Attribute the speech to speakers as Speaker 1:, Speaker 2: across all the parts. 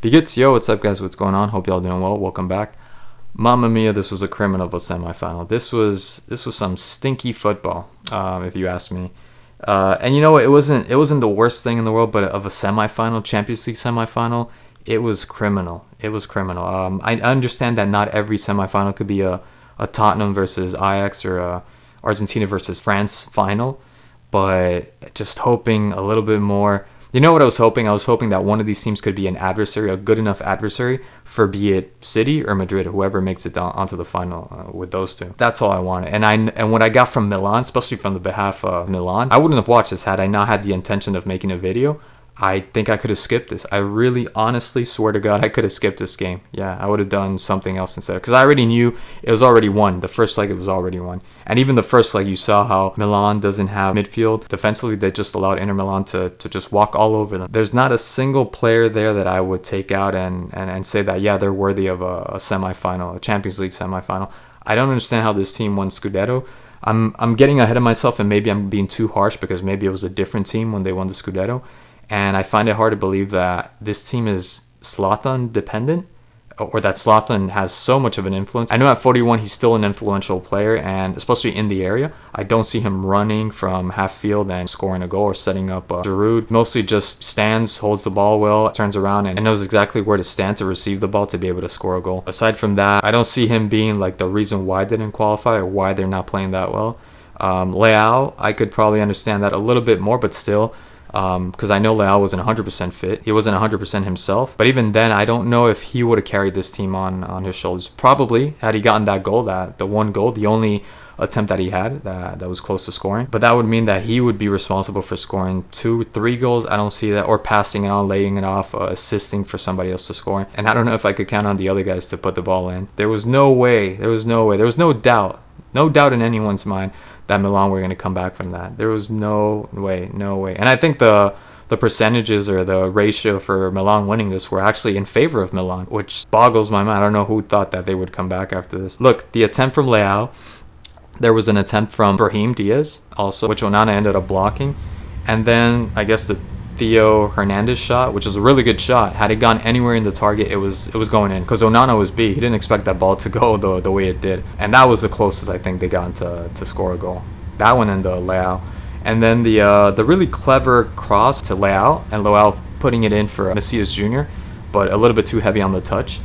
Speaker 1: Be good, yo, what's up guys, what's going on? Hope y'all doing well. Welcome back. Mamma mia, this was a criminal of a semifinal. This was some stinky football, if you ask me. And you know what, it wasn't the worst thing in the world, but of a semifinal, Champions League semifinal, it was criminal. It was criminal. I understand that not every semifinal could be a Tottenham versus Ajax or a Argentina versus France final, but just hoping a little bit more. You know what I was hoping? I was hoping that one of these teams could be an adversary, a good enough adversary for be it City or Madrid, whoever makes it down onto the final with those two. That's all I wanted. And what I got from Milan, especially from the behalf of Milan, I wouldn't have watched this had I not had the intention of making a video. I think I could have skipped this. I really honestly swear to God I could have skipped this game. Yeah, I would have done something else instead. Because I already knew it was already won. The first leg, it was already won. And even the first leg, you saw how Milan doesn't have midfield. Defensively, they just allowed Inter Milan to just walk all over them. There's not a single player there that I would take out and say that, yeah, they're worthy of a semifinal, a Champions League semifinal. I don't understand how this team won Scudetto. I'm getting ahead of myself, and maybe I'm being too harsh because maybe it was a different team when they won the Scudetto. And I find it hard to believe that this team is Zlatan dependent, or that Zlatan has so much of an influence. I know at 41 he's still an influential player, and especially in the area, I don't see him running from half field and scoring a goal or setting up a Giroud. Mostly just stands, holds the ball well, turns around, and knows exactly where to stand to receive the ball to be able to score a goal. Aside from that, I don't see him being like the reason why they didn't qualify or why they're not playing that well. Leao, I could probably understand that a little bit more, but still, because I know Leao wasn't 100% fit. He wasn't 100% himself. But even then, I don't know if he would have carried this team on his shoulders. Probably, had he gotten that goal, the one goal, the only attempt that he had that was close to scoring. But that would mean that he would be responsible for scoring 2-3 goals. I don't see that. Or passing it on, laying it off, assisting for somebody else to score. And I don't know if I could count on the other guys to put the ball in. There was no way. There was no doubt. No doubt in anyone's mind that Milan were going to come back from that. There was no way. And I think the percentages or the ratio for Milan winning this were actually in favor of Milan, which boggles my mind. I don't know who thought that they would come back after this. Look, the attempt from Leao, there was an attempt from Brahim Diaz also, which Onana ended up blocking. And then I guess the Theo Hernandez shot, which was a really good shot. Had it gone anywhere in the target, it was going in, because Onana was B. He didn't expect that ball to go the way it did, and that was the closest I think they got to score a goal. That one in the Leao, and then the really clever cross to Leao, and Leao putting it in for Macias Jr., but a little bit too heavy on the touch.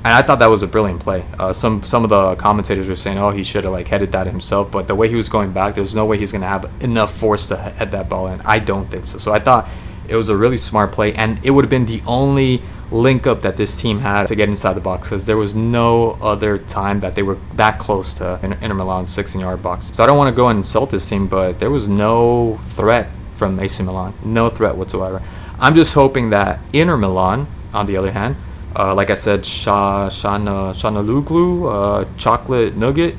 Speaker 1: And I thought that was a brilliant play. Some of the commentators were saying, oh, he should have headed that himself. But the way he was going back, there's no way he's going to have enough force to head that ball in. I don't think so. So I thought it was a really smart play. And it would have been the only link up that this team had to get inside the box, because there was no other time that they were that close to Inter Milan's 16-yard box. So I don't want to go and insult this team, but there was no threat from AC Milan. No threat whatsoever. I'm just hoping that Inter Milan, on the other hand, like I said, Shanaluglu, Chocolate Nugget,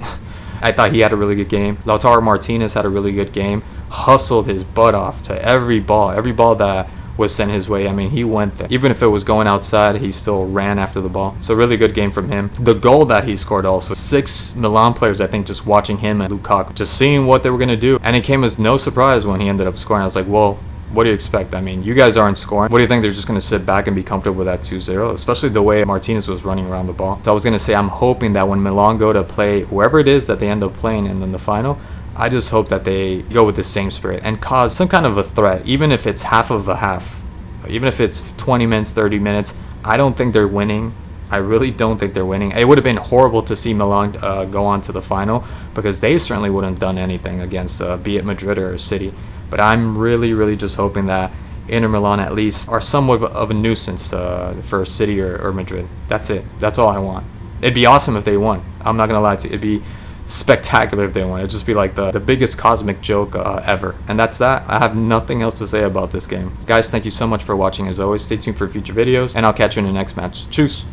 Speaker 1: I thought he had a really good game. Lautaro Martinez had a really good game. Hustled his butt off to every ball that was sent his way. I mean, he went there. Even if it was going outside, he still ran after the ball. So really good game from him. The goal that he scored also, 6 Milan players, I think, just watching him and Lukaku, just seeing what they were going to do. And it came as no surprise when he ended up scoring. I was like, well, what do you expect? I mean, you guys aren't scoring. What do you think? They're just going to sit back and be comfortable with that 2-0, especially the way Martinez was running around the ball. So I was going to say, I'm hoping that when Milan go to play whoever it is that they end up playing in the final, I just hope that they go with the same spirit and cause some kind of a threat, even if it's half of a half, even if it's 20 minutes, 30 minutes. I don't think they're winning. I really don't think they're winning. It would have been horrible to see Milan go on to the final, because they certainly wouldn't have done anything against be it Madrid or City. But I'm really just hoping that Inter Milan at least are somewhat of a nuisance for City or Madrid. That's it. That's all I want. It'd be awesome if they won. I'm not going to lie to you. It'd be spectacular if they won. It'd just be like the biggest cosmic joke ever. And that's that. I have nothing else to say about this game. Guys, thank you so much for watching as always. Stay tuned for future videos, and I'll catch you in the next match. Tschüss.